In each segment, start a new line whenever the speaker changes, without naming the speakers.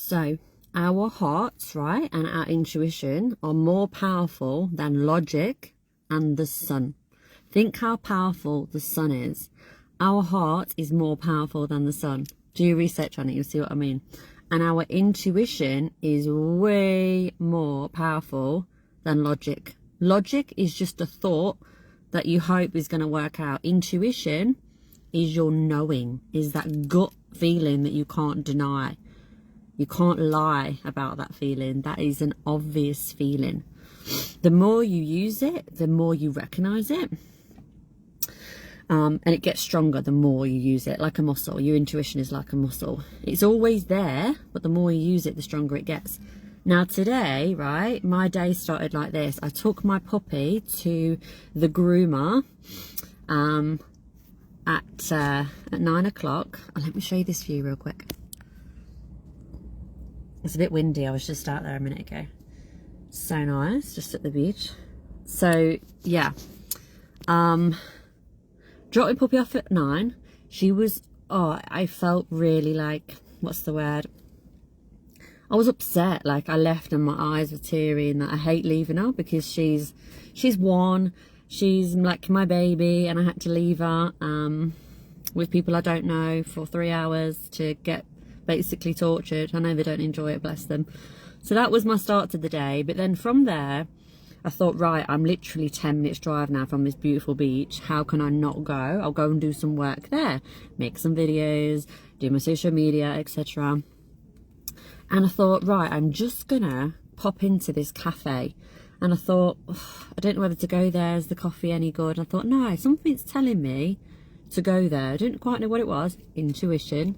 So our hearts, right, and our intuition are more powerful than logic and the sun. Think how powerful the sun is. Our heart is more powerful than the sun. Do your research on it, you'll see what I mean. And our intuition is way more powerful than logic. Logic is just a thought that you hope is going to work out. Intuition is your knowing, is that gut feeling that you can't deny. You can't lie about that feeling. That is an obvious feeling. The more you use it, the more you recognize it. And it gets stronger the more you use it, like a muscle. Your intuition is like a muscle. It's always there, but the more you use it, the stronger it gets. Now today, right, my day started like this. I took my puppy to the groomer at 9 o'clock. Let me show you this view real quick. It's a bit windy. I was just out there a minute ago. So nice, just at the beach. So yeah, dropped my puppy off at 9. She was, I felt really like, what's the word? I was upset. Like I left and my eyes were teary, and that I hate leaving her because she's one. She's like my baby, and I had to leave her with people I don't know for 3 hours to get basically tortured. I know they don't enjoy it, bless them. So that was my start to the day. But then from there, I thought, right, I'm literally 10 minutes drive now from this beautiful beach. How can I not go? I'll go and do some work there, make some videos, do my social media, etc. And I thought, right, I'm just gonna pop into this cafe. And I thought, I don't know whether to go there. Is the coffee any good? I thought, no, something's telling me to go there. I didn't quite know what it was. Intuition.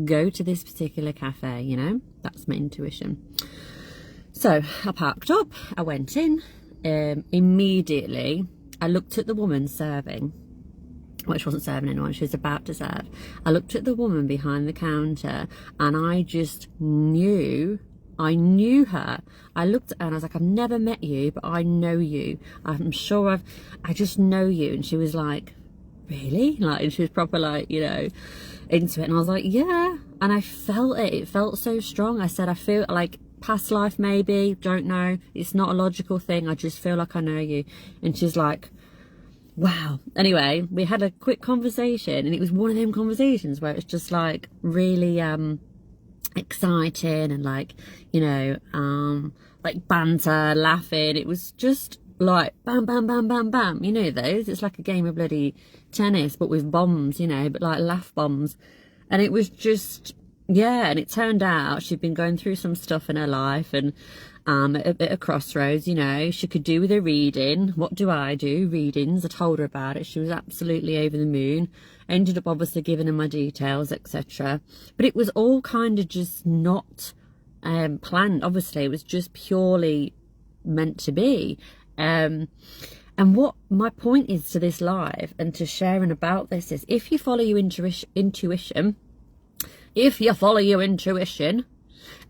Go to this particular cafe, you know. That's my intuition. So I parked up. I went in. Immediately, I looked at the woman serving. Well, she wasn't serving anyone. She was about to serve. I looked at the woman behind the counter, and I just knew. I knew her. I looked at her and I was like, I've never met you, but I know you. I'm sure I just know you. And she was like, really? Like, and she was proper like, you know, into it. And I was like, yeah. And I felt it. It felt so strong. I said, I feel like past life, maybe, don't know. It's not a logical thing. I just feel like I know you. And she's like, wow. Anyway, we had a quick conversation, and it was one of them conversations where it's just like really, exciting and like, you know, like banter, laughing. It was just like bam bam bam bam bam, you know those, it's like a game of bloody tennis but with bombs, you know, but like laugh bombs. And it was just, yeah. And it turned out she'd been going through some stuff in her life, and at a crossroads, you know. She could do with her reading. What do? Readings. I told her about it. She was absolutely over the moon. Ended up obviously giving her my details, etc. But it was all kind of just not planned. Obviously, it was just purely meant to be. And what my point is to this live and to sharing about this is, if you follow your intuition,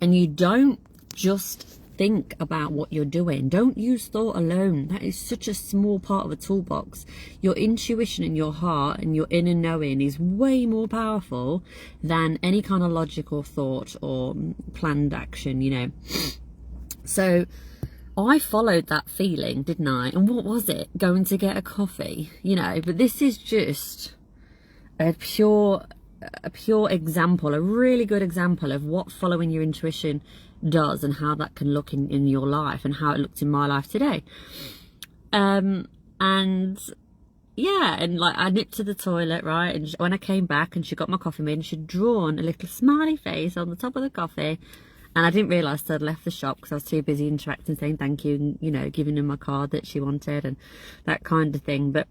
and you don't just think about what you're doing, don't use thought alone. That is such a small part of a toolbox. Your intuition and your heart and your inner knowing is way more powerful than any kind of logical thought or planned action, you know. So I followed that feeling, didn't I? And what was it? Going to get a coffee, you know. But this is just a pure example, a really good example of what following your intuition does, and how that can look in your life, and how it looked in my life today. And yeah, and like I nipped to the toilet, right, and when I came back and she got my coffee made, and she'd drawn a little smiley face on the top of the coffee. And I didn't realise I'd left the shop because I was too busy interacting, saying thank you, and, you know, giving her my card that she wanted and that kind of thing. But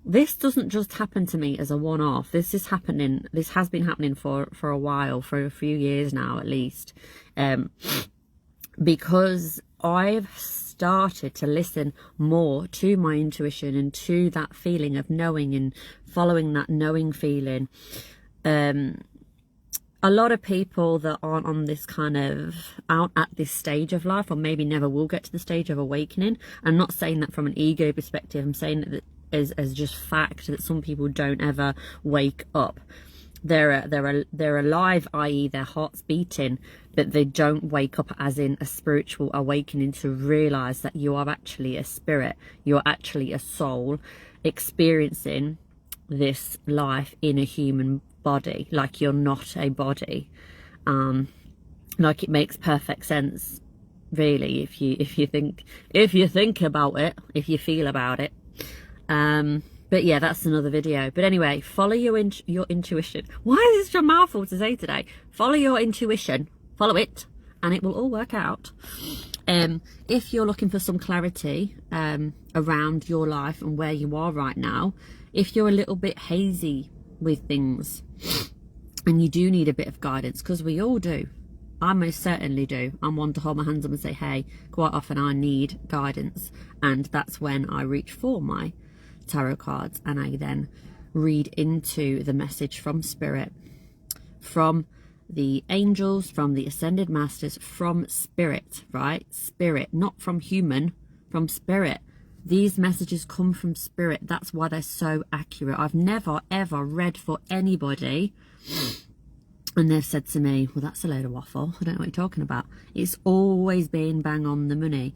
this doesn't just happen to me as a one-off. This has been happening for a while, for a few years now at least, because I've started to listen more to my intuition and to that feeling of knowing and following that knowing feeling. A lot of people that aren't on this kind of out at this stage of life, or maybe never will get to the stage of awakening. I'm not saying that from an ego perspective. I'm saying that as just fact that some people don't ever wake up. they're alive, i.e. their heart's beating, but they don't wake up as in a spiritual awakening to realize that you are actually a spirit, you're actually a soul experiencing this life in a human body, like you're not a body. Like, it makes perfect sense, really, if you think about it, if you feel about it. But yeah, that's another video. But anyway, follow your intuition. Why is this such a mouthful to say today? Follow your intuition. Follow it, and it will all work out. If you're looking for some clarity around your life and where you are right now, if you're a little bit hazy with things and you do need a bit of guidance, because we all do. I most certainly do. I'm one to hold my hands up and say, hey, quite often I need guidance. And that's when I reach for my tarot cards, and I then read into the message from spirit, from the angels, from the ascended masters, from spirit, right? Spirit, not from human, from spirit. These messages come from spirit. That's why they're so accurate. I've never ever read for anybody and they've said to me, well, that's a load of waffle, I don't know what you're talking about. It's always been bang on the money,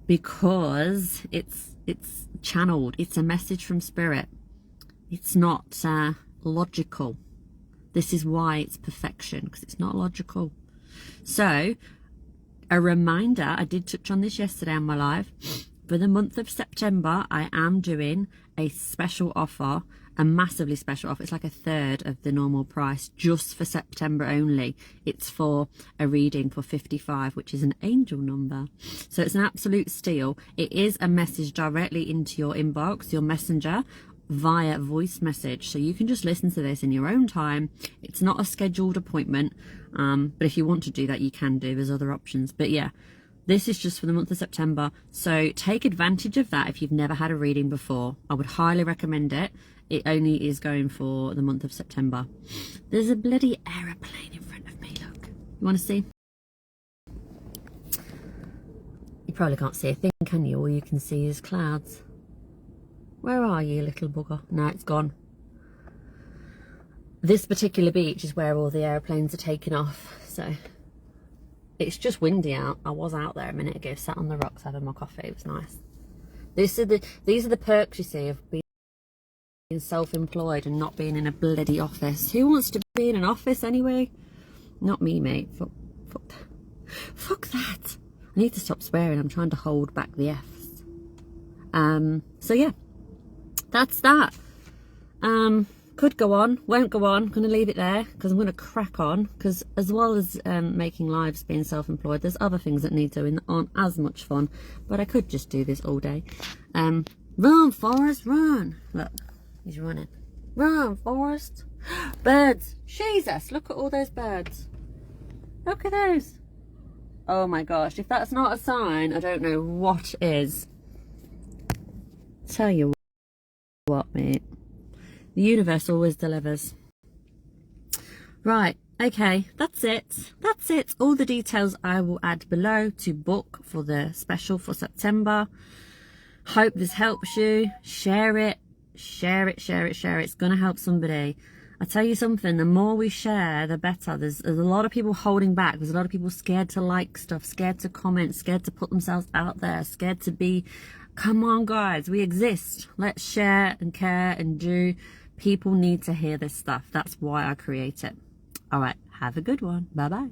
because it's channeled. It's a message from spirit. It's not logical. This is why it's perfection, because it's not logical. So a reminder, I did touch on this yesterday on my live. For the month of September, I am doing a special offer, a massively special offer. It's like a third of the normal price, just for September only. It's for a reading for 55, which is an angel number. So it's an absolute steal. It is a message directly into your inbox, your messenger, via voice message. So you can just listen to this in your own time. It's not a scheduled appointment. But if you want to do that, you can do. There's other options. But yeah, this is just for the month of September. So take advantage of that if you've never had a reading before. I would highly recommend it. It only is going for the month of September. There's a bloody aeroplane in front of me, look. You want to see? You probably can't see a thing, can you? All you can see is clouds. Where are you, little bugger? No, it's gone. This particular beach is where all the aeroplanes are taking off. So it's just windy out. I was out there a minute ago, sat on the rocks having my coffee. It was nice. These are the perks, you see, of being self-employed and not being in a bloody office. Who wants to be in an office anyway? Not me, mate. Fuck that. I need to stop swearing. I'm trying to hold back the F's. So yeah, that's that. Could go on, won't go on. I'm going to leave it there because I'm going to crack on, because as well as making lives, being self-employed, there's other things that need doing that aren't as much fun, but I could just do this all day. Run, Forrest, run. Look, he's running. Run, Forrest. Birds. Jesus, look at all those birds. Look at those. Oh my gosh, if that's not a sign, I don't know what is. Tell you what, mate. The universe always delivers. Right, okay, that's it. That's it. All the details I will add below to book for the special for September. Hope this helps you. Share it. Share it, share it, share it. It's going to help somebody. I tell you something, the more we share, the better. There's a lot of people holding back. There's a lot of people scared to like stuff, scared to comment, scared to put themselves out there, scared to be... Come on, guys, we exist. Let's share and care and do. People need to hear this stuff. That's why I create it. All right, have a good one. Bye-bye.